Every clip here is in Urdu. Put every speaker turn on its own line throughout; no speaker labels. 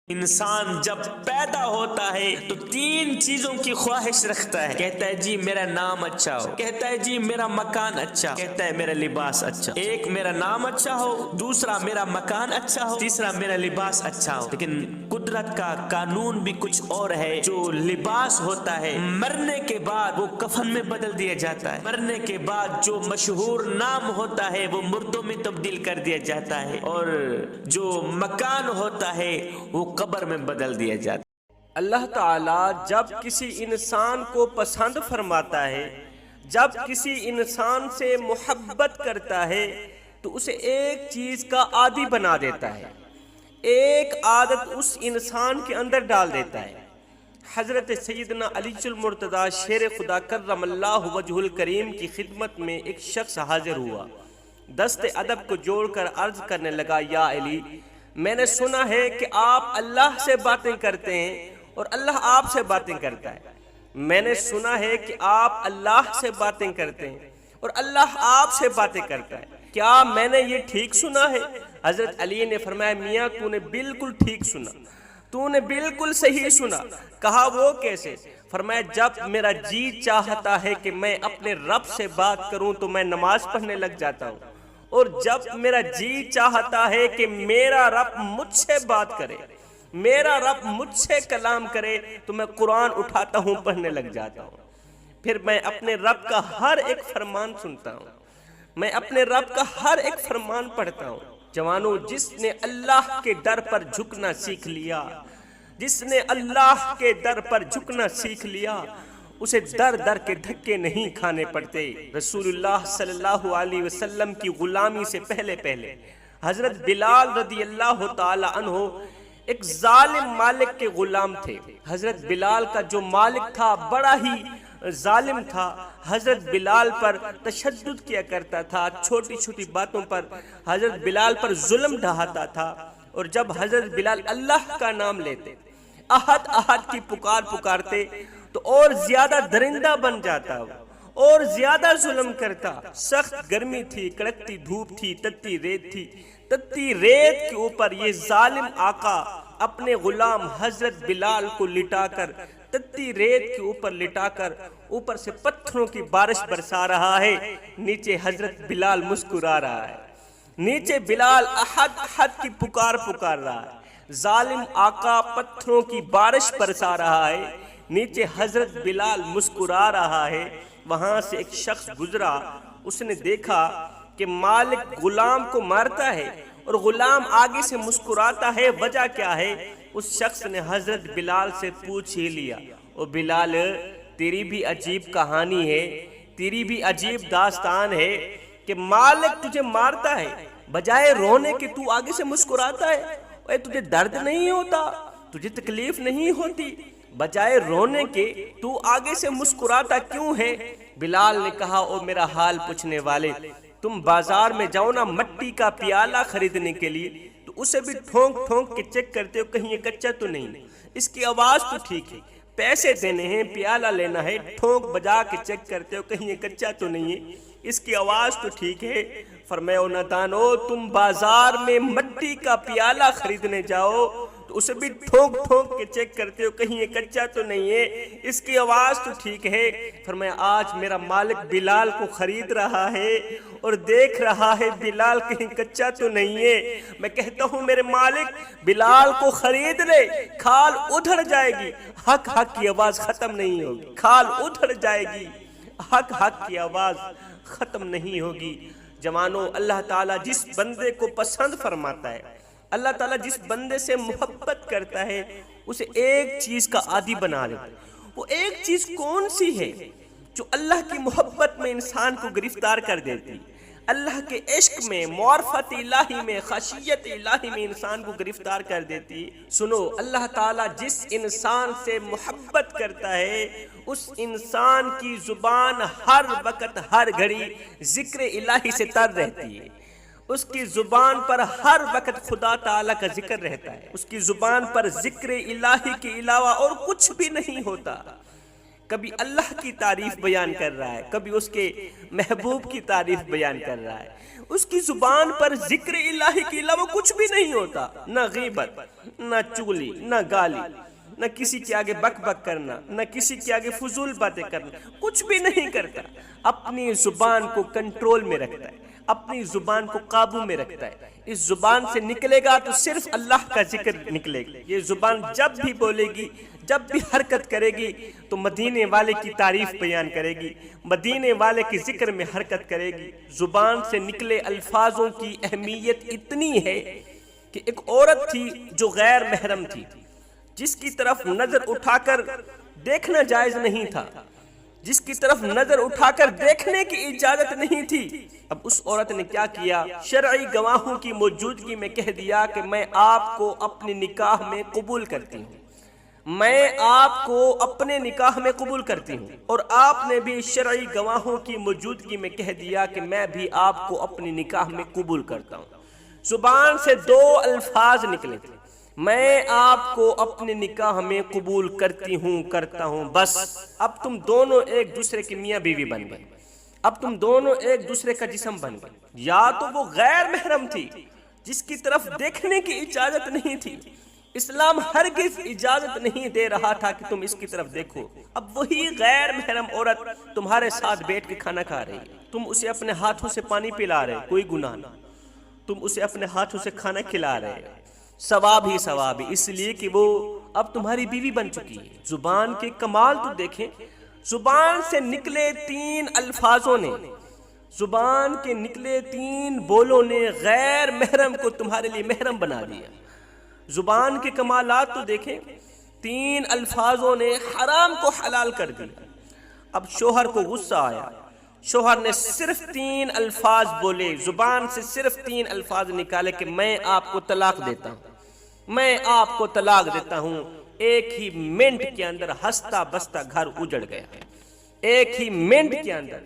انسان جب پیدا ہوتا ہے تو تین چیزوں کی خواہش رکھتا ہے. کہتا ہے جی میرا نام اچھا ہو, کہتا ہے جی میرا مکان اچھا ہو, کہتا ہے میرا لباس اچھا ہو. ایک میرا نام اچھا ہو, دوسرا میرا مکان اچھا ہو, تیسرا میرا لباس اچھا ہو. لیکن قدرت کا قانون بھی کچھ اور ہے. جو لباس ہوتا ہے مرنے کے بعد وہ کفن میں بدل دیا جاتا ہے. مرنے کے بعد جو مشہور نام ہوتا ہے وہ مردوں میں تبدیل کر دیا جاتا ہے, اور جو مکان ہوتا ہے وہ قبر میں بدل دیا جاتا ہے.
اللہ تعالیٰ جب کسی انسان کو پسند فرماتا ہے, جب کسی انسان سے محبت کرتا ہے تو اسے ایک چیز کا عادی بنا دیتا ہے, ایک عادت اس انسان کے اندر ڈال دیتا ہے. حضرت سیدنا علی المرتضیٰ شیر خدا کرم اللہ وجہ الکریم کی خدمت میں ایک شخص حاضر ہوا. دست ادب کو جوڑ کر عرض کرنے لگا, یا علی, میں نے سنا ہے کہ آپ اللہ سے باتیں کرتے ہیں اور اللہ آپ سے باتیں کرتا ہے. میں نے سنا ہے کہ آپ اللہ سے باتیں کرتے ہیں اور اللہ آپ سے باتیں کرتا ہے. کیا میں نے یہ ٹھیک سنا ہے؟ حضرت علی نے فرمایا, میاں تو نے بالکل ٹھیک سنا, تو نے بالکل صحیح سنا. کہا وہ کیسے؟ فرمایا جب میرا جی چاہتا ہے کہ میں اپنے رب سے بات کروں تو میں نماز پڑھنے لگ جاتا ہوں, اور جب میرا جی چاہتا ہے کہ میرا رب مجھ سے بات کرے, میرا رب مجھ سے کلام کرے, تو میں قرآن اٹھاتا ہوں, پڑھنے لگ جاتا ہوں. پھر میں اپنے رب کا ہر ایک فرمان سنتا ہوں, میں اپنے رب کا ہر ایک فرمان پڑھتا ہوں. جوانوں, جس نے اللہ کے در پر جھکنا سیکھ لیا, جس نے اللہ کے در پر جھکنا سیکھ لیا, اسے در در کے دھکے نہیں کھانے پڑتے. رسول اللہ صلی اللہ علیہ وسلم کی غلامی سے پہلے حضرت بلال رضی اللہ تعالی عنہ ایک ظالم مالک کے غلام تھے. حضرت بلال کا جو مالک تھا بڑا ہی ظالم تھا. حضرت بلال پر تشدد کیا کرتا تھا, چھوٹی چھوٹی باتوں پر حضرت بلال پر ظلم ڈھاتا تھا. اور جب حضرت بلال اللہ کا نام لیتے, احد احد کی پکارتے, تو اور زیادہ درندہ بن جاتا, اور زیادہ ظلم کرتا. سخت گرمی تھی, کڑکتی دھوپ تھی, تتی ریت تھی. تتی ریت کے اوپر یہ ظالم آقا اپنے غلام حضرت بلال کو لٹا کر, تتی ریت کے اوپر لٹا کر, اوپر سے پتھروں کی بارش برسا رہا ہے. نیچے حضرت بلال مسکرا رہا ہے, نیچے بلال احد احد کی پکار رہا ہے. ظالم آقا پتھروں کی بارش برسا رہا ہے, نیچے حضرت بلال مسکرا رہا ہے. وہاں سے ایک شخص گزرا, اس نے دیکھا کہ مالک غلام کو مارتا ہے اور غلام آگے سے مسکراتا ہے, وجہ کیا ہے؟ اس شخص نے حضرت بلال سے پوچھ ہی لیا, او بلال, تیری بھی عجیب کہانی ہے, تیری بھی عجیب داستان ہے کہ مالک تجھے مارتا ہے, بجائے رونے کے تو آگے سے مسکراتا ہے. اے تجھے درد نہیں ہوتا, تجھے تکلیف نہیں ہوتی, بجائے رونے کے تو آگے سے مسکراتا کیوں ہے؟ بلال نے کہا, او میرا حال پوچھنے والے, تم بازار میں جاؤ نا مٹی کا پیالہ خریدنے کے لیے, تو اسے بھی ٹھونک ٹھونک کے چیک کرتے ہو کہیں یہ کچا تو نہیں, اس کی آواز تو ٹھیک ہے, پیسے دینے ہیں, پیالہ لینا ہے, ٹھونک بجا کے چیک کرتے ہو کہیں یہ کچا تو نہیں ہے, اس کی آواز تو ٹھیک ہے. فرمایا, نادانو, تم بازار میں مٹی کا پیالہ خریدنے جاؤ تو اسے بھی ٹھونک ٹھونک کے چیک کرتے ہو کہیں یہ کچا تو نہیں ہے, اس کی آواز تو ٹھیک ہے. فرمایا, آج میرا مالک بلال کو خرید رہا ہے اور دیکھ رہا ہے بلال کہیں کچا تو نہیں ہے. میں کہتا ہوں میرے مالک بلال کو خرید لے, کھال ادھر جائے گی, حق حق کی آواز ختم نہیں ہوگی. کھال ادھر جائے گی, حق حق کی آواز ختم نہیں ہوگی. جوانوں, اللہ تعالیٰ جس بندے کو پسند فرماتا ہے, اللہ تعالیٰ جس بندے سے محبت کرتا ہے, اسے ایک چیز کا عادی بنا دیتا ہے. وہ ایک چیز کون سی ہے جو اللہ کی محبت میں انسان کو گرفتار کر دیتی, اللہ کے عشق میں, معرفت الہی میں, خشیت الہی میں انسان کو گرفتار کر دیتی؟ سنو, اللہ تعالیٰ جس انسان سے محبت کرتا ہے اس انسان کی زبان ہر وقت ہر گھڑی ذکر الہی سے تر رہتی ہے. اس کی زبان پر ہر وقت خدا تعالیٰ کا ذکر رہتا ہے. اس کی زبان پر ذکر الہی کے علاوہ اور کچھ بھی نہیں ہوتا. کبھی اللہ کی تعریف بیان کر رہا ہے، کبھی اس کے محبوب کی تعریف بیان کر رہا ہے۔ اس کی زبان پر ذکر الہی کے علاوہ کچھ بھی نہیں ہوتا، نہ غیبت، نہ چغلی، نہ گالی، نہ کسی کے آگے بک بک کرنا، نہ کسی کے آگے فضول باتیں کرنا، کچھ بھی نہیں کرتا۔ اپنی زبان کو کنٹرول میں رکھتا ہے، اپنی زبان کو قابو میں رکھتا ہے۔ اس زبان سے نکلے گا تو صرف اللہ کا ذکر نکلے گا۔ یہ زبان جب بھی بولے گی، جب بھی حرکت کرے گی تو مدینے والے کی تعریف بیان کرے گی، مدینے والے کے ذکر میں حرکت کرے گی۔ زبان سے نکلے الفاظوں کی اہمیت اتنی ہے کہ ایک عورت تھی جو غیر محرم تھی، جس کی طرف نظر اٹھا کر دیکھنا جائز نہیں تھا، جس کی طرف نظر اٹھا کر دیکھنے کی اجازت نہیں تھی۔ اب اس عورت نے کیا کیا؟ شرعی گواہوں کی موجودگی میں کہہ دیا کہ میں آپ کو اپنے نکاح میں قبول کرتی ہوں، میں آپ کو اپنے نکاح میں قبول کرتی ہوں۔ اور آپ نے بھی شرعی گواہوں کی موجودگی میں کہہ دیا کہ میں بھی آپ کو اپنے نکاح میں قبول کرتا ہوں۔ زبان سے دو الفاظ نکلے تھے، میں آپ کو اپنے نکاح میں قبول کرتی ہوں، کرتا ہوں، بس۔ اب تم دونوں ایک دوسرے کے میاں بیوی بن گئے، اب تم دونوں ایک دوسرے کا جسم بن گئے۔ یا تو وہ غیر محرم تھی جس کی طرف دیکھنے کی اجازت نہیں تھی، اسلام ہرگز اجازت نہیں دے رہا تھا کہ تم اس کی طرف دیکھو، اب وہی غیر محرم عورت تمہارے ساتھ بیٹھ کے کھانا کھا رہی ہے، تم اسے اپنے ہاتھوں سے پانی پلا رہے، کوئی گناہ نہ، تم اسے اپنے ہاتھوں سے کھانا کھلا رہے، ثواب ہی ثواب ہے، اس لیے کہ وہ اب تمہاری بیوی بن چکی ہے۔ زبان کے کمال تو دیکھیں، زبان سے نکلے تین الفاظوں نے، زبان کے نکلے تین بولوں نے غیر محرم کو تمہارے لیے محرم بنا دیا۔ زبان کے کمالات تو دیکھیں، تین الفاظوں نے حرام کو حلال کر دیا۔ اب شوہر کو غصہ آیا، شوہر نے صرف تین الفاظ بولے، زبان سے صرف تین الفاظ نکالے کہ میں آپ کو طلاق دیتا ہوں، میں آپ کو طلاق دیتا ہوں۔ ایک ہی منٹ کے اندر ہنستا بستا گھر اجڑ گیا، ایک ہی منٹ کے اندر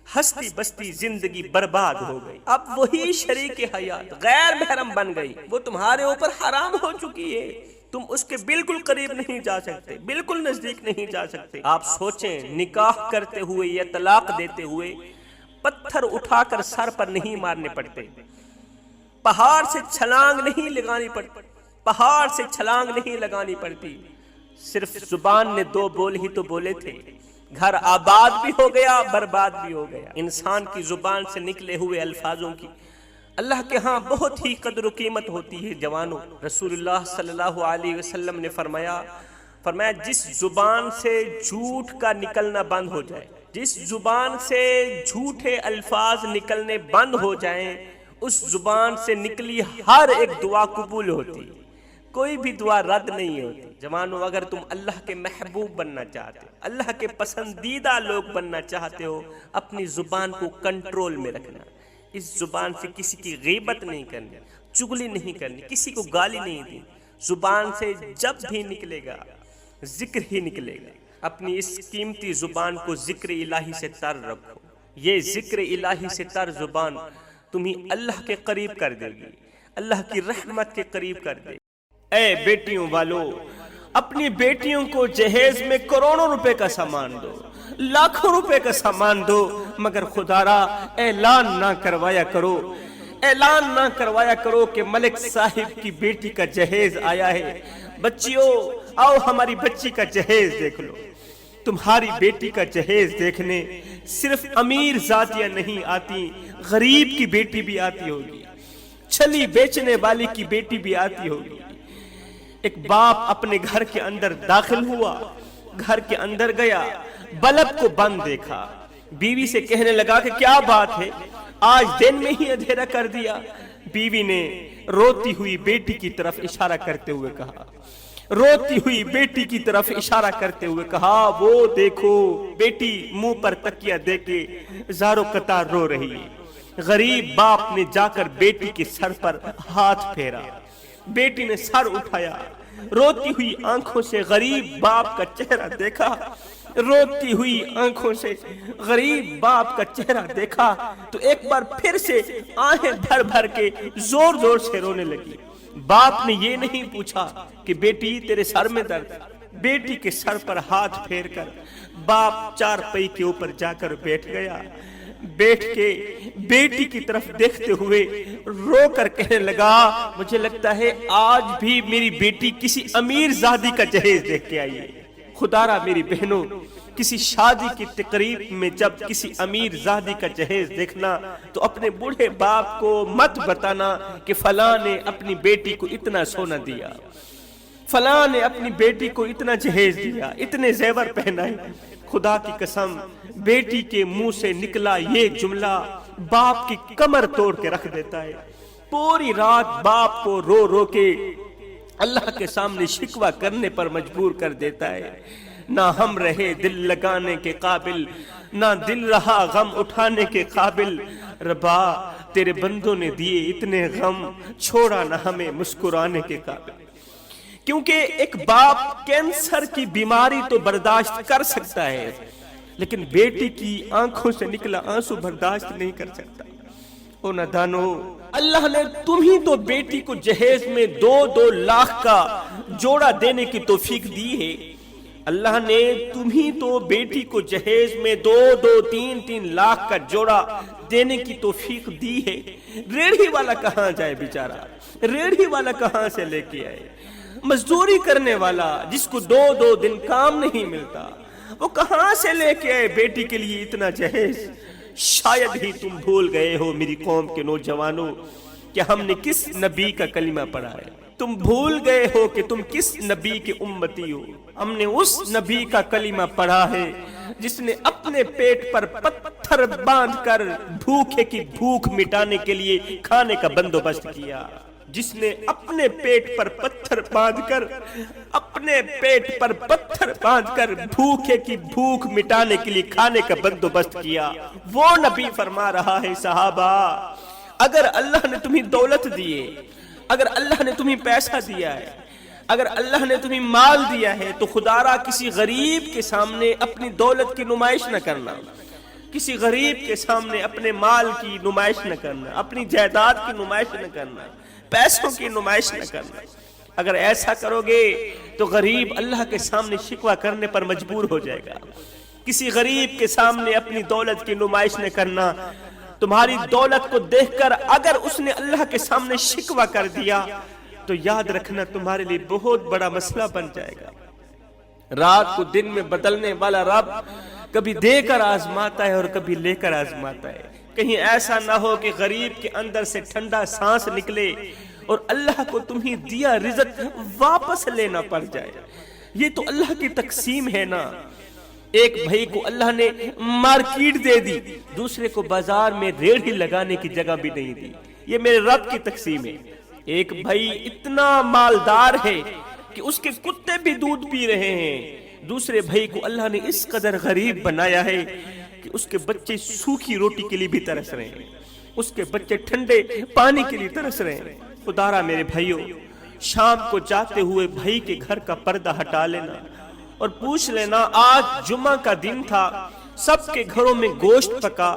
ہستی بستی زندگی برباد ہو گئی۔ اب وہی شریک حیات غیر محرم بن گئی، وہ تمہارے اوپر حرام ہو چکی ہے، تم اس کے بالکل قریب نہیں جا سکتے، بالکل نزدیک نہیں جا سکتے۔ آپ سوچیں، نکاح کرتے ہوئے یا طلاق دیتے ہوئے پتھر اٹھا کر سر پر نہیں مارنے پڑتے، پہاڑ سے چھلانگ نہیں لگانی پڑتی، پہاڑ سے چھلانگ نہیں لگانی پڑتی، صرف زبان نے دو بول ہی تو بولے تھے، گھر آباد بھی ہو گیا، برباد بھی ہو گیا۔ انسان کی زبان سے نکلے ہوئے الفاظوں کی اللہ کے ہاں بہت ہی قدر و قیمت ہوتی ہے جوانوں۔ رسول اللہ صلی اللہ علیہ وسلم نے فرمایا جس زبان سے جھوٹ کا نکلنا بند ہو جائے، جس زبان سے جھوٹے الفاظ نکلنے بند ہو جائیں، اس زبان سے نکلی ہر ایک دعا قبول ہوتی، کوئی بھی دعا رد نہیں ہوتی۔ جوانوں، اگر تم اللہ کے محبوب بننا چاہتے ہو، اللہ کے پسندیدہ لوگ بننا چاہتے ہو، اپنی زبان کو کنٹرول میں رکھنا، اس زبان سے کسی کی غیبت نہیں کرنی، چغلی نہیں کرنی، کسی کو گالی نہیں دی۔ زبان سے جب بھی نکلے گا ذکر ہی نکلے گا۔ اپنی اس قیمتی زبان کو ذکر الہی سے تر رکھو، یہ ذکر الہی سے تر زبان تمہیں اللہ کے قریب کر دے گی، اللہ کی رحمت کے قریب کر دے گی۔ اے بیٹیوں والو، اپنی بیٹیوں کو جہیز میں کروڑوں روپے کا سامان دو، لاکھوں روپے کا سامان دو، مگر خدا را اعلان نہ کروایا کرو، اعلان نہ کروایا کرو کہ ملک صاحب کی بیٹی کا جہیز آیا ہے، بچیوں آؤ ہماری بچی کا جہیز دیکھ لو۔ تمہاری بیٹی کا جہیز دیکھنے صرف امیر ذاتیاں نہیں آتی، غریب کی بیٹی بھی آتی ہوگی، چھلی بیچنے والی کی بیٹی بھی آتی ہوگی۔ ایک باپ اپنے گھر کے اندر داخل ہوا، گھر کے اندر گیا، بلب کو بند دیکھا، بیوی سے کہنے لگا کہ کیا بات ہے، آج دن میں ہی اندھیرا کر دیا۔ بیوی نے روتی ہوئی بیٹی کی طرف اشارہ کرتے ہوئے کہا، روتی ہوئی بیٹی کی طرف اشارہ کرتے ہوئے کہا، وہ دیکھو۔ بیٹی منہ پر تکیہ دے کے زارو قطار رو رہی ہے۔ غریب باپ نے جا کر بیٹی کے سر پر ہاتھ پھیرا، بیٹی نے سر اٹھایا، روتی ہوئی آنکھوں سے غریب باپ کا چہرہ دیکھا، روتی ہوئی آنکھوں سے غریب باپ کا چہرہ دیکھا تو ایک بار پھر سے آہیں بھر بھر کے زور زور سے رونے لگی۔ باپ نے یہ نہیں پوچھا کہ بیٹی تیرے سر میں درد، بیٹی کے سر پر ہاتھ پھیر کر باپ چارپائی کے اوپر جا کر بیٹھ گیا. بیٹھ کے بیٹی کی طرف دیکھتے ہوئے رو کر کہنے لگا مجھے لگتا ہے آج بھی میری بیٹی کسی امیر زادی کا جہیز دیکھ کے آئی ہے. خدارا میری بہنوں، کسی شادی کی تقریب میں جب کسی امیر زادی کا جہیز دیکھنا تو اپنے بوڑھے باپ کو مت بتانا کہ فلاں نے اپنی بیٹی کو اتنا سونا دیا، فلاں نے اپنی بیٹی کو اتنا جہیز دیا، اتنے زیور پہنائے. خدا کی قسم بیٹی کے منہ سے نکلا یہ جملہ باپ کی کمر توڑ کے رکھ دیتا ہے. پوری رات باپ کو رو رو کے اللہ کے سامنے شکوہ کرنے پر مجبور کر دیتا ہے. نہ ہم رہے دل لگانے کے قابل، نہ دل رہا غم اٹھانے کے قابل. ربا تیرے بندوں نے دیے اتنے غم، چھوڑا نہ ہمیں مسکرانے کے قابل. کیونکہ ایک باپ کینسر کی بیماری تو برداشت کر سکتا ہے لیکن بیٹی کی آنکھوں سے نکلا آنسو برداشت نہیں کر سکتا. او نادانو، اللہ نے تمہیں تو بیٹی کو جہیز میں 2-2 لاکھ کا جوڑا دینے کی توفیق دی ہے. اللہ نے تمہیں تو بیٹی کو جہیز میں 2-2 3-3 لاکھ کا جوڑا دینے کی توفیق دی ہے. ریڑھی والا کہاں جائے بیچارہ؟ ریڑھی والا کہاں سے لے کے آئے؟ مزدوری کرنے والا جس کو 2-2 دن کام نہیں ملتا وہ کہاں سے لے کے آئے بیٹی کے لیے اتنا جہیز؟ شاید ہی تم بھول گئے ہو میری قوم کے نوجوانوں کہ ہم نے کس نبی کا کلمہ پڑھا ہے. تم بھول گئے ہو کہ تم کس نبی کے امتی ہو. ہم نے اس نبی کا کلمہ پڑھا ہے جس نے اپنے پیٹ پر پتھر باندھ کر بھوکے کی بھوک مٹانے کے لیے کھانے کا بندوبست کیا. جس نے اپنے پیٹ پر پتھر باندھ کر بھوکے کی بھوک مٹانے کے لیے کھانے کا بندوبست کیا. وہ نبی فرما رہا ہے صحابہ اگر اللہ نے تمہیں دولت دیے، اگر اللہ نے تمہیں پیسہ دیا ہے، اگر اللہ نے تمہیں مال دیا ہے تو خدارا کسی غریب کے سامنے اپنی دولت کی نمائش نہ کرنا، کسی غریب کے سامنے اپنے مال کی نمائش نہ کرنا، اپنی جائیداد کی نمائش نہ کرنا، پیسوں کی نمائش نہ کرنا. اگر ایسا کرو گے تو غریب اللہ کے سامنے شکوہ کرنے پر مجبور ہو جائے گا. کسی غریب کے سامنے اپنی دولت کی نمائش نہ کرنا. تمہاری دولت کو دیکھ کر اگر اس نے اللہ کے سامنے شکوہ کر دیا تو یاد رکھنا تمہارے لیے بہت بڑا مسئلہ بن جائے گا. رات کو دن میں بدلنے والا رب کبھی دے کر آزماتا ہے اور کبھی لے کر آزماتا ہے. کہیں ایسا نہ ہو کہ غریب کے اندر سے ٹھنڈا سانس نکلے اور اللہ کو تمہیں دیا رزق واپس لینا پڑ جائے. یہ تو اللہ کی تقسیم ہے نا. ایک بھائی کو اللہ نے مارکیٹ دے دی، دوسرے کو بازار میں ریڑھی لگانے کی جگہ بھی نہیں دی. یہ میرے رب کی تقسیم ہے. ایک بھائی اتنا مالدار ہے کہ اس کے کتے بھی دودھ پی رہے ہیں، دوسرے بھائی کو اللہ نے اس قدر غریب بنایا ہے کہ اس کے بچے سوکھی روٹی کے لیے بھی ترس رہے ہیں، اس کے بچے ٹھنڈے پانی کے لیے ترس رہے ہیں. خدارا میرے بھائیوں، شام کو جاتے ہوئے بھائی کے گھر کا پردہ ہٹا لینا اور پوچھ لینا آج جمعہ کا دن تھا، سب کے گھروں میں گوشت پکا،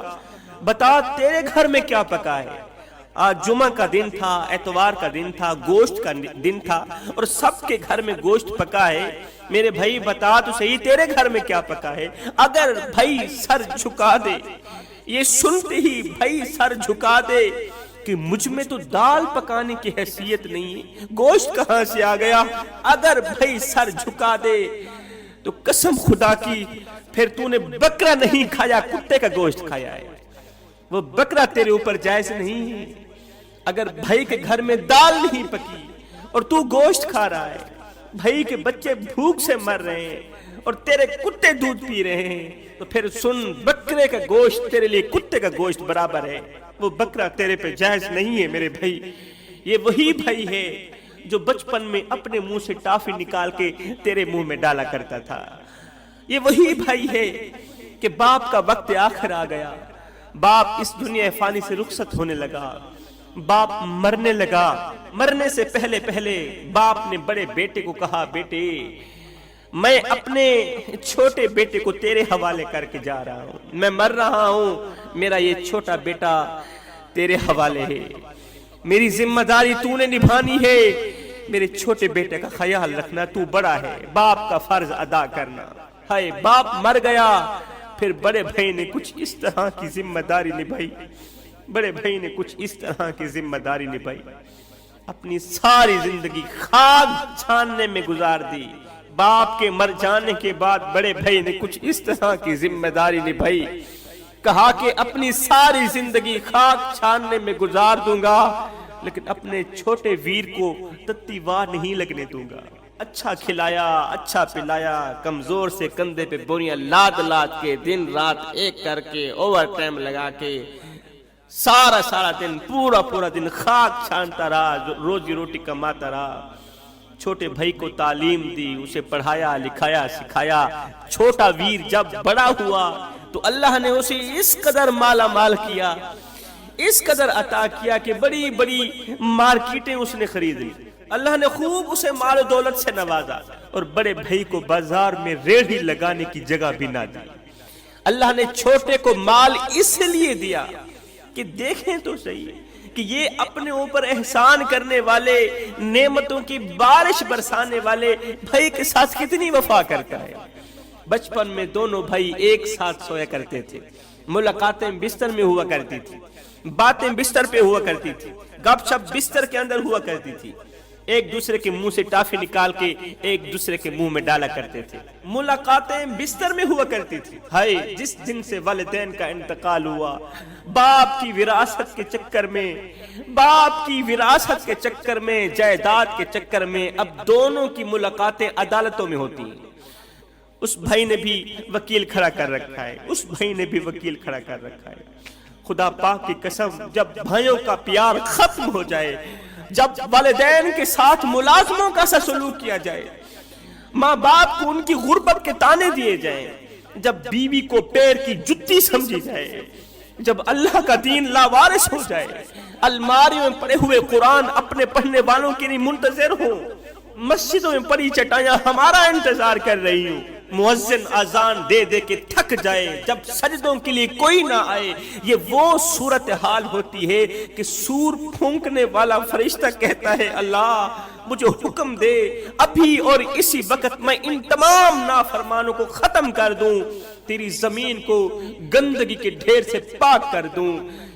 بتا تیرے گھر میں کیا پکا ہے؟ آج جمعہ کا دن تھا، اتوار کا دن تھا، گوشت کا دن تھا اور سب کے گھر میں گوشت پکا ہے. میرے بھائی بتا تو صحیح تیرے گھر میں کیا پکا ہے؟ اگر بھائی سر جھکا دے، یہ سنتے ہی بھائی سر جھکا دے کہ مجھ میں تو دال پکانے کی حیثیت نہیں ہے، گوشت کہاں سے آ گیا؟ اگر بھائی سر جھکا دے تو قسم خدا کی پھر تو نے بکرا نہیں کھایا، کتے کا گوشت کھایا ہے. وہ بکرا تیرے اوپر جائز نہیں ہے. اگر بھائی کے گھر میں دال نہیں پکی اور تو گوشت کھا رہا ہے، بھائی کے بچے بھوک سے مر رہے ہیں اور تیرے کتے دودھ پی رہے ہیں، تو پھر سن بکرے کا گوشت تیرے لیے کتے کا گوشت برابر ہے. وہ بکرا تیرے پہ جائز نہیں ہے میرے بھائی. یہ وہی بھائی ہے جو بچپن میں اپنے منہ سے ٹافی نکال کے تیرے منہ میں ڈالا کرتا تھا. یہ وہی بھائی ہے کہ باپ کا وقت آخر آ گیا، باپ اس دنیا فانی سے رخصت ہونے لگا، باپ مرنے لگا. مرنے سے پہلے باپ نے بڑے بیٹے کو کہا بیٹے میں اپنے چھوٹے بیٹے کو تیرے حوالے کر کے جا رہا ہوں، میں مر رہا ہوں، میرا یہ چھوٹا بیٹا تیرے حوالے ہے، میری ذمہ داری تو نے نبھانی ہے، میرے چھوٹے بیٹے کا خیال رکھنا، تو بڑا ہے، باپ کا فرض ادا کرنا۔ ہائے باپ مر گیا، پھر بڑے بھائی نے کچھ اس طرح کی ذمہ داری نبھائی، بڑے بھائی نے کچھ اس طرح کی ذمہ داری نبھائی، اپنی ساری زندگی خاک چھاننے میں گزار دی۔ باپ کے مر جانے کے بعد بڑے بھائی نے کچھ اس طرح کی ذمہ داری نبھائی، کہا کہ اپنی ساری زندگی خاک چھاننے میں گزار دوں گا، لیکن اپنے چھوٹے ویر کو تتی واہ نہیں لگنے دوں گا۔ اچھا کھلایا، اچھا پلایا، کمزور سے کندھے پہ بوریاں لاد لاد کے، دن رات ایک کر کے، اوور ٹائم لگا کے، سارا دن پورا دن خاک چھانتا رہا، روزی روٹی کماتا رہا۔ چھوٹے بھائی کو تعلیم دی، اسے پڑھایا لکھایا سکھایا۔ چھوٹا ویر جب بڑا ہوا تو اللہ نے اسے اس قدر مالا مال کیا، اس قدر عطا کیا کہ بڑی بڑی مارکیٹیں اس نے خرید لی۔ اللہ نے خوب اسے مال و دولت سے نوازا، اور بڑے بھائی کو بازار میں ریڑھی لگانے کی جگہ بھی نہ دی۔ اللہ نے چھوٹے کو مال اس لیے دیا کہ دیکھیں تو صحیح کہ یہ اپنے اوپر احسان کرنے والے، نعمتوں کی بارش برسانے والے بھائی کے ساتھ کتنی وفا کرتا ہے۔ بچپن میں دونوں بھائی ایک ساتھ سویا کرتے تھے، ملاقاتیں بستر میں ہوا کرتی تھی، باتیں بستر پہ ہوا کرتی تھی، گپ شپ بستر کے اندر ہوا کرتی تھی، ایک دوسرے کے منہ سے ٹافی نکال کے ایک دوسرے کے منہ میں ڈالا کرتے تھے، ملاقاتیں بستر میں ہوا کرتی تھی۔ ہائے جس دن سے والدین کا انتقال ہوا، باپ کی وراثت کے چکر میں، باپ کی وراثت کے چکر میں، جائیداد کے چکر میں اب دونوں کی ملاقاتیں عدالتوں میں ہوتی ہیں۔ اس بھائی نے بھی وکیل کھڑا کر رکھا ہے، اس بھائی نے بھی وکیل کھڑا کر رکھا ہے۔ خدا پاک کی قسم، جب بھائیوں کا پیار ختم ہو جائے، جب والدین کے ساتھ ملازموں کا سا سلوک کیا جائے، ماں باپ کو ان کی غربت کے تانے دیے جائیں، جب بیوی کو پیر کی جتی سمجھی جائے، جب اللہ کا دین لاوارث ہو جائے، الماریوں میں پڑے ہوئے قرآن اپنے پڑھنے والوں کے لیے منتظر ہوں، مسجدوں میں پڑی چٹائیاں ہمارا انتظار کر رہی ہوں، مؤذن اذان دے دے کے تھک جائے، جب سجدوں کے لیے کوئی نہ آئے، یہ وہ صورتحال ہوتی ہے کہ سور پھونکنے والا فرشتہ کہتا ہے اللہ مجھے حکم دے، ابھی اور اسی وقت میں ان تمام نافرمانوں کو ختم کر دوں، تیری زمین کو گندگی کے ڈھیر سے پاک کر دوں،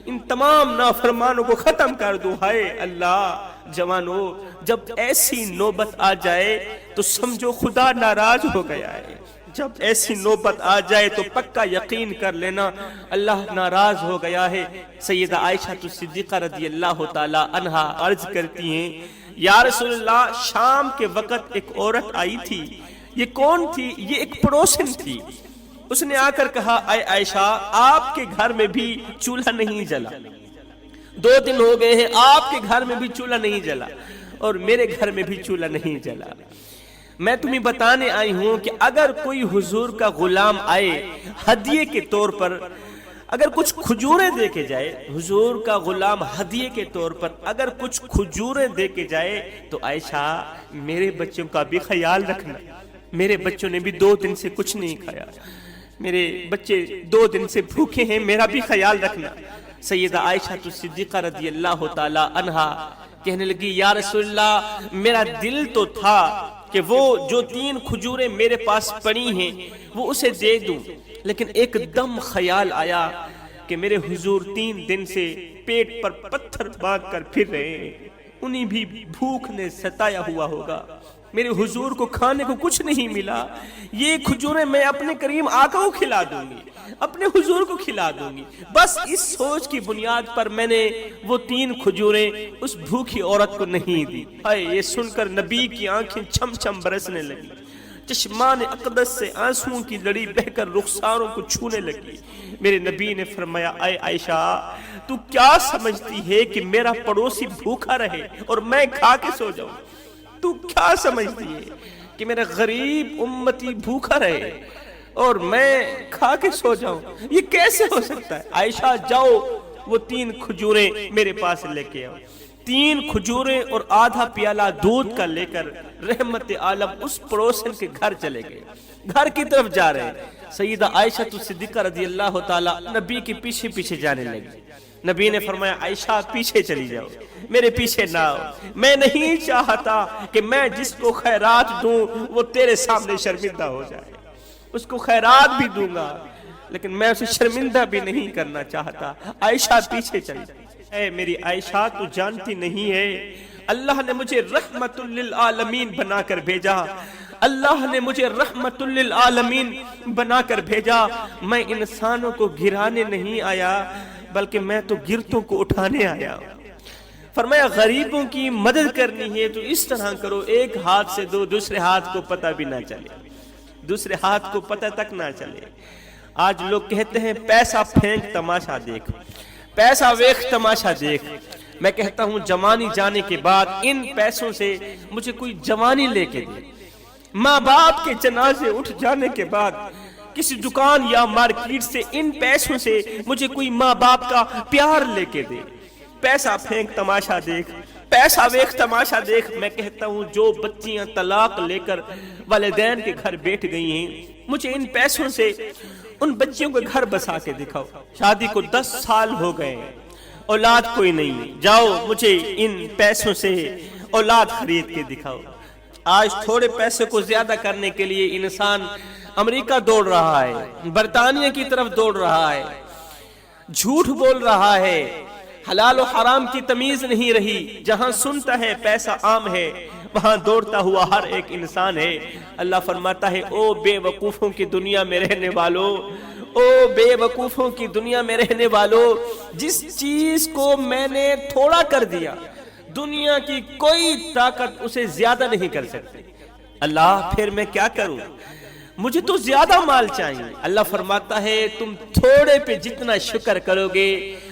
ان تمام نافرمانوں کو ختم کر دوں۔ ہائے اللہ جوانو، جب ایسی نوبت آ جائے تو سمجھو خدا ناراض ہو گیا ہے، جب ایسی نوبت آ جائے تو پکا یقین کر لینا اللہ ناراض ہو گیا ہے۔ سیدہ عائشہ صدیقہ رضی اللہ تعالی عنہا عرض کرتی ہیں یا رسول اللہ، شام کے وقت ایک عورت آئی تھی، یہ کون تھی؟ یہ ایک پڑوسن تھی۔ اس نے آ کر کہا اے عائشہ، آپ کے گھر میں بھی چولہا نہیں جلا، 2 دن ہو گئے ہیں آپ کے گھر میں بھی چولہا نہیں جلا اور میرے گھر میں بھی چولہا نہیں جلا۔ میں تمہیں بتانے آئی ہوں کہ اگر کوئی حضور کا غلام آئے ہدیے کے طور پر، اگر کچھ کھجوریں دے کے جائے، حضور کا غلام ہدیے کے طور پر اگر کچھ کھجوریں دے کے جائے تو عائشہ میرے بچوں کا بھی خیال رکھنا، میرے بچوں نے بھی 2 دن سے کچھ نہیں کھایا، میرے بچے 2 دن سے بھوکے ہیں، میرا بھی خیال رکھنا۔ سیدہ عائشہ صدیقہ رضی اللہ تعالی عنہا کہنے لگی یا رسول اللہ، میرا دل تو تھا کہ وہ جو 3 کھجوریں میرے پاس پڑی ہیں وہ اسے دے دوں، لیکن ایک دم خیال آیا کہ میرے حضور 3 دن سے پیٹ پر پتھر باندھ کر پھر رہے ہیں، انہیں بھی بھوک نے ستایا ہوا ہوگا، میرے حضور کو کھانے کو کچھ نہیں ملا، یہ کھجوریں میں اپنے کریم آقا کو کھلا دوں گی، اپنے حضور کو کھلا دوں گی۔ بس اس سوچ کی بنیاد پر میں نے وہ 3 کھجوریں اس بھوکی عورت کو نہیں دی۔ یہ سن کر نبی کی آنکھیں چھم چھم برسنے لگی، چشمان اقدس سے آنسوؤں کی لڑی بہ کر رخساروں کو چھونے لگی۔ میرے نبی نے فرمایا اے عائشہ، تو کیا سمجھتی ہے کہ میرا پڑوسی بھوکا رہے اور میں کھا کے سو جاؤں؟ تو کیا سمجھتی ہے کہ میرا غریب امتی بھوکا رہے اور میں کھا کے سو جاؤں؟ یہ کیسے ہو سکتا ہے؟ عائشہ جاؤ وہ 3 کھجوریں میرے پاس لے کے آؤ۔ 3 کھجوریں اور آدھا پیالہ دودھ کا لے کر رحمت عالم اس پڑوسن کے گھر چلے گئے، گھر کی طرف جا رہے ہیں۔ سیدہ عائشہ صدیقہ رضی اللہ تعالی نبی کے پیچھے پیچھے جانے لگی۔ نبی نے فرمایا عائشہ پیچھے چلی جاؤ، میرے پیچھے نہ آؤ، میں نہیں چاہتا کہ میں جس کو خیرات دوں وہ تیرے سامنے شرمندہ ہو جائے، اس کو خیرات بھی دوں گا لیکن میں اسے شرمندہ بھی نہیں کرنا چاہتا، عائشہ پیچھے چلی جاؤ۔ اے میری عائشہ تو جانتی نہیں ہے اللہ نے مجھے رحمت للعالمین بنا کر بھیجا، اللہ نے مجھے رحمت للعالمین بنا کر بھیجا، میں انسانوں کو گرانے نہیں آیا بلکہ میں تو گرتوں کو اٹھانے آیا۔ فرمایا غریبوں کی مدد کرنی ہے تو اس طرح کرو، ایک ہاتھ سے دو، دوسرے ہاتھ کو پتہ بھی نہ چلے، دوسرے ہاتھ کو پتہ تک نہ چلے۔ آج لوگ کہتے ہیں پیسہ پھینک تماشا دیکھ، پیسہ ویکھ تماشا دیکھ۔ میں کہتا ہوں جوانی جانے کے بعد ان پیسوں سے مجھے کوئی جوانی لے کے دے، ماں باپ کے جنازے اٹھ جانے کے بعد کسی دکان یا مارکیٹ سے ان پیسوں سے مجھے کوئی ماں باپ کا پیار لے کے دے۔ پیسہ پھینک تماشا دیکھ، پیسہ ویکھ تماشا دیکھ۔ میں کہتا ہوں جو بچیاں طلاق لے کر والدین کے گھر بیٹھ گئی ہیں، مجھے ان پیسوں سے ان بچیوں کے گھر بسا کے دکھاؤ۔ شادی کو 10 سال ہو گئے، اولاد کوئی نہیں، جاؤ مجھے ان پیسوں سے اولاد خرید کے دکھاؤ۔ آج تھوڑے پیسے کو زیادہ کرنے کے لیے انسان امریکہ دوڑ رہا ہے، برطانیہ کی طرف دوڑ رہا ہے، جھوٹ بول رہا ہے، حلال و حرام کی تمیز نہیں رہی، جہاں سنتا ہے پیسہ عام ہے وہاں دوڑتا ہوا ہر ایک انسان ہے۔ اللہ فرماتا ہے او بے وقوفوں کی دنیا میں رہنے والوں، او بے وقوفوں کی دنیا میں رہنے والوں، جس چیز کو میں نے تھوڑا کر دیا دنیا کی کوئی طاقت اسے زیادہ نہیں کر سکتی۔ اللہ پھر میں کیا کروں، مجھے تو زیادہ مال چاہیے۔ اللہ فرماتا ہے تم تھوڑے پہ جتنا شکر کرو گے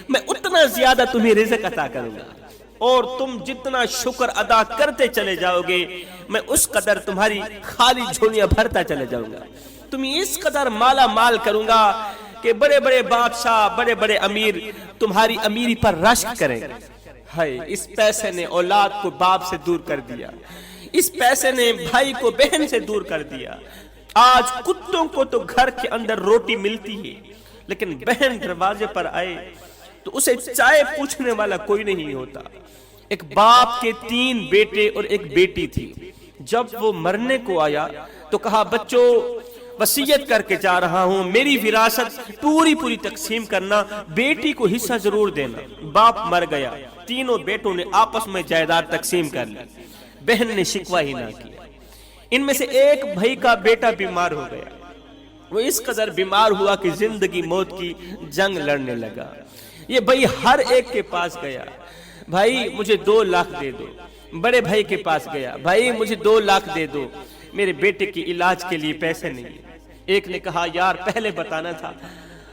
میں اتنا زیادہ تمہیں رزق عطا کروں گا، اور تم جتنا شکر ادا کرتے چلے جاؤ گے میں اس قدر تمہاری خالی جھولیاں بھرتا چلے جاؤں گا، تمہیں اس قدر مالا مال کروں گا کہ بڑے بڑے بادشاہ، بڑے بڑے امیر تمہاری امیری پر رشک کریں گے۔ ہائے، اس پیسے نے اولاد کو باپ سے دور کر دیا، اس پیسے نے بھائی کو بہن سے دور کر دیا۔ آج کتوں کو تو گھر کے اندر روٹی ملتی ہے لیکن بہن دروازے پر آئے تو اسے چائے پوچھنے والا کوئی نہیں ہوتا۔ ایک باپ کے 3 بیٹے اور ایک بیٹی تھی، جب وہ مرنے کو آیا تو کہا بچوں وصیت کر کے جا رہا ہوں، میری وراثت پوری تقسیم کرنا، بیٹی کو حصہ ضرور دینا۔ باپ مر گیا، تینوں بیٹوں نے آپس میں جائیداد تقسیم کر لی، بہن نے شکوہ ہی نہ کیا۔ ان میں سے ایک بھائی کا بیٹا بیمار ہو گیا، وہ اس قدر بیمار ہوا کہ زندگی موت کی جنگ لڑنے لگا۔ یہ بھائی ہر ایک کے پاس گیا، بھائی مجھے 2 لاکھ دے دو، بڑے بھائی کے پاس گیا، بھائی مجھے 2 لاکھ دے دو، میرے بیٹے کی علاج کے لیے پیسے نہیں۔ ایک نے کہا یار پہلے بتانا تھا،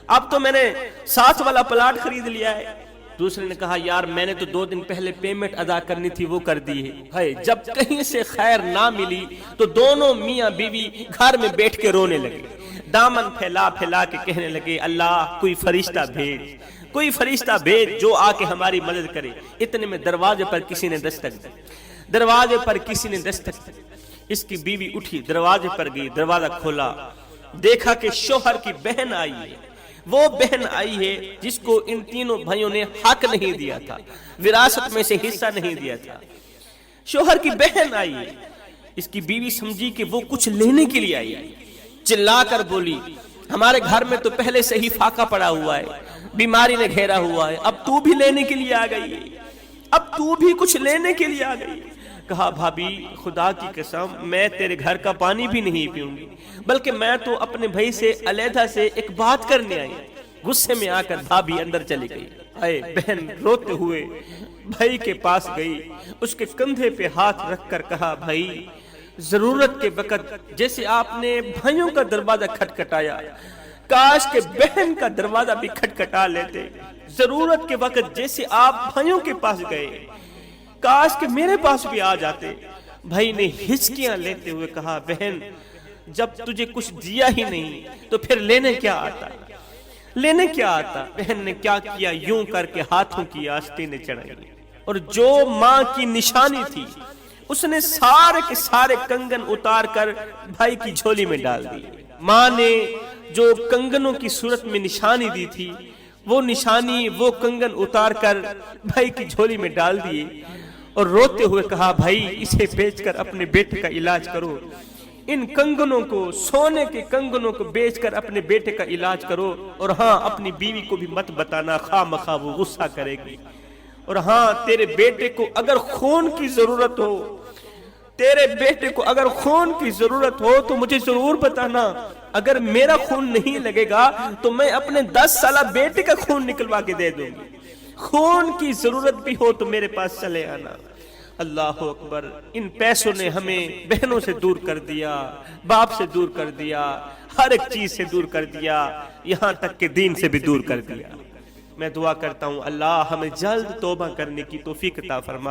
اب تو میں نے 7 والا پلاٹ خرید لیا ہے۔ دوسرے نے کہا یار میں نے تو 2 دن پہلے پیمنٹ ادا کرنی تھی وہ کر دی ہے۔ جب کہیں سے خیر نہ ملی تو دونوں میاں بیوی گھر میں بیٹھ کے رونے لگے، دامن پھیلا پھیلا کے کہنے لگے اللہ کوئی فرشتہ بھیج، کوئی فرشتہ بھیج جو آ کے ہماری مدد کرے۔ اتنے میں دروازے پر کسی نے دستک دی، دروازے پر کسی نے دستک دی۔ اس کی بیوی اٹھی، دروازے پر گئی، دروازہ کھولا، دیکھا کہ شوہر کی بہن آئی ہے، وہ بہن آئی ہے جس کو ان تینوں بھائیوں نے حق نہیں دیا تھا، وراثت میں سے حصہ نہیں دیا تھا۔ شوہر کی بہن آئی ہے، اس کی بیوی سمجھی کہ وہ کچھ لینے کے لیے آئی ہے، چلا کر بولی ہمارے گھر میں تو پہلے سے ہی فاقہ پڑا ہوا ہے، بیماری نے گھیرا ہوا ہے، اب تو بھی لینے کے لیے آ گئی ہے، اب تو بھی کچھ لینے کے لیے آ گئی۔ کہا بھابی خدا کی قسم میں تیرے گھر کا پانی بھی نہیں پیوں گی، بلکہ میں تو اپنے بھائی سے علیحدہ سے ایک بات کرنے آئی۔ غصے میں آ کر بھابی اندر چلی گئی۔ آئے بہن روتے ہوئے بھائی کے پاس گئی، اس کے کندھے پہ ہاتھ رکھ کر کہا بھائی ضرورت کے وقت جیسے آپ نے بھائیوں کا دروازہ کھٹکھٹایا، کاش کہ بہن کا دروازہ بھی کھٹکھٹا لیتے۔ ضرورت کے وقت جیسے آپ بھائیوں کے پاس گئے، کاش کہ میرے پاس بھی آ جاتے۔ بھائی نے ہچکیاں لیتے ہوئے کہا بہن جب تجھے کچھ دیا ہی نہیں تو پھر لینے کیا آتا، لینے کیا آتا۔ بہن نے کیا کیا، یوں کر کے ہاتھوں کی آستینیں چڑھائی اور جو ماں کی نشانی تھی اس نے سارے کے سارے کنگن اتار کر بھائی کی جھولی میں ڈال دی۔ ماں نے جو کنگنوں کی صورت میں نشانی دی تھی وہ نشانی وہ کنگن اتار کر بھائی کی جھولی میں ڈال دیے اور روتے ہوئے کہا بھائی اسے بیچ کر اپنے بیٹے کا علاج کرو، ان کنگنوں کو، سونے کے کنگنوں کو بیچ کر اپنے بیٹے کا علاج کرو، اور ہاں اپنی بیوی کو بھی مت بتانا، خواہ مخواہ وہ غصہ کرے گی، اور ہاں تیرے بیٹے کو اگر خون کی ضرورت ہو، تیرے بیٹے کو اگر خون کی ضرورت ہو تو مجھے ضرور بتانا، اگر میرا خون نہیں لگے گا تو میں اپنے 10 سالہ بیٹے کا خون نکلوا کے دے دوں گی، خون کی ضرورت بھی ہو تو میرے پاس چلے آنا۔ اللہ اکبر، ان پیسوں نے ہمیں بہنوں سے دور کر دیا، باپ سے دور کر دیا، ہر ایک چیز سے دور کر دیا، یہاں تک کہ دین سے بھی دور کر دیا۔ میں دعا کرتا ہوں اللہ ہمیں جلد توبہ کرنے کی توفیق عطا فرما۔